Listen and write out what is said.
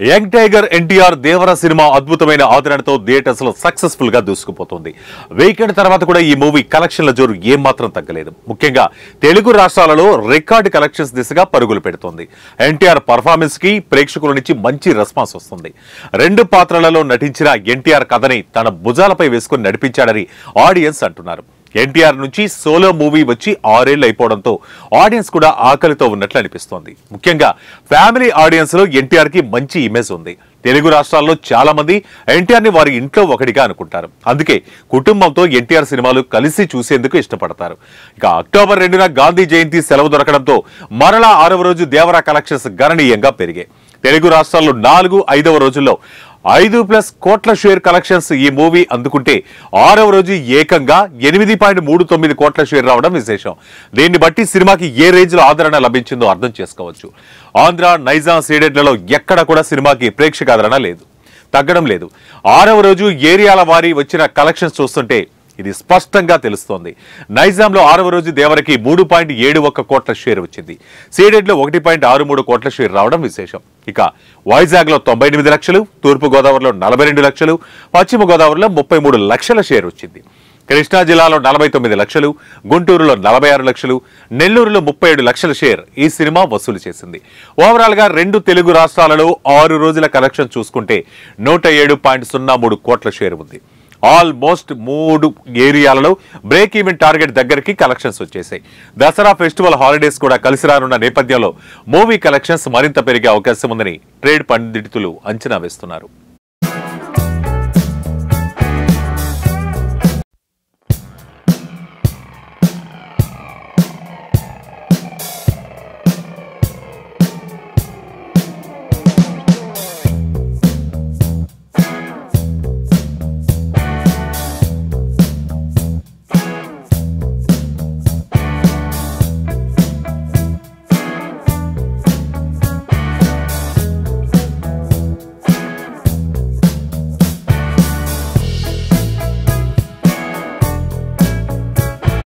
Young tiger NTR దేవర cinema అద్భుతమైన ఆదరణతో theatres లో successful గా దూసుకుపోతుంది. వీకెండ్ తర్వాత కూడా ఈ మూవీ కలెక్షన్ల జోరు ఏమాత్రం తగ్గలేదు. ముఖ్యంగా తెలుగు రాష్ట్రాలలో రికార్డు కలెక్షన్స్ దిశగా పరుగులు పెడుతోంది. ఎన్టీఆర్ పర్ఫార్మెన్స్ కి ప్రేక్షకుల నుంచి మంచి రెస్పాన్స్ వస్తుంది. రెండు పాత్రలలో నటించిన ఎన్టీఆర్ కథని తన భుజాలపై వేసుకుని నడిపించాడని ఆడియన్స్ అంటున్నారు. ఎన్టీఆర్ నుంచి సోలో మూవీ వచ్చి 6 ఏళ్లు అయిపోవడంతో ఆడియన్స్ కూడా ఆకలితో ఉన్నట్లు అనిపిస్తోంది. ముఖ్యంగా ఫ్యామిలీ ఆడియన్స్ లో ఎన్టీఆర్ కి మంచి ఇమేజ్ ఉంది. తెలుగు రాష్ట్రాల్లో చాలా మంది ఎన్టీఆర్ ని వారి ఇంట్లో ఒకటిగా అనుకుంటారు. అందుకే కుటుంబంతో ఎన్టీఆర్ సినిమాలు కలిసి చూసేందుకు ఇష్టపడతారు. ఇక అక్టోబర్ 2న గాంధీ జయంతి సెలవు దొరకడంతో మరలా 6వ రోజు దేవరా కలెక్షన్స్ గణనీయంగా పెరిగాయి. తెలుగు రాష్ట్రాల్లో 4-5వ రోజుల్లో 5+ కోట్ల షేర్ కలెక్షన్స్ ఈ మూవీ అందుకుంటే 6వ రోజు ఏకంగా 8.39 కోట్ల షేర్ రావడం విశేషం. దీన్ని బట్టి సినిమాకి ఏ రేంజ్ లో ఆదరణ లభించిందో అర్థం చేసుకోవచ్చు. ఆంధ్ర, నైజాం, సీడెడ్లలో ఎక్కడ కూడా సినిమాకి ప్రేక్షక ఆదరణ లేదు, తగ్గడం లేదు. 6వ రోజు ఏరియాల వారీ వచ్చిన కలెక్షన్స్ చూస్తుంటే ఇది స్పష్టంగా తెలుస్తోంది. నైజాంలో 6వ రోజు దేవరకి 3.71 కోట్ల షేర్ వచ్చింది. సీడెడ్లో 1.63 కోట్ల షేర్ రావడం విశేషం. ఇక వైజాగ్ లో 98 లక్షలు, తూర్పు గోదావరిలో 42 లక్షలు, పశ్చిమ గోదావరిలో 33 లక్షల షేర్ వచ్చింది. కృష్ణా జిల్లాలో 49 లక్షలు, గుంటూరులో 46 లక్షలు, నెల్లూరులో 37 లక్షల షేర్ ఈ సినిమా వసూలు చేసింది. ఓవరాల్ గా రెండు తెలుగు రాష్ట్రాలలో 6 రోజుల కలెక్షన్ చూసుకుంటే 107.03 కోట్ల షేర్ ఉంది. ఆల్మోస్ట్ 3 ఏరియాలలో బ్రేక్ ఈవెన్ టార్గెట్ దగ్గరికి కలెక్షన్స్ వచ్చేసాయి. దసరా ఫెస్టివల్ హాలిడేస్ కూడా కలిసి రానున్న నేపథ్యంలో మూవీ కలెక్షన్స్ మరింత పెరిగే అవకాశం ఉందని ట్రేడ్ పండితులు అంచనా వేస్తున్నారు.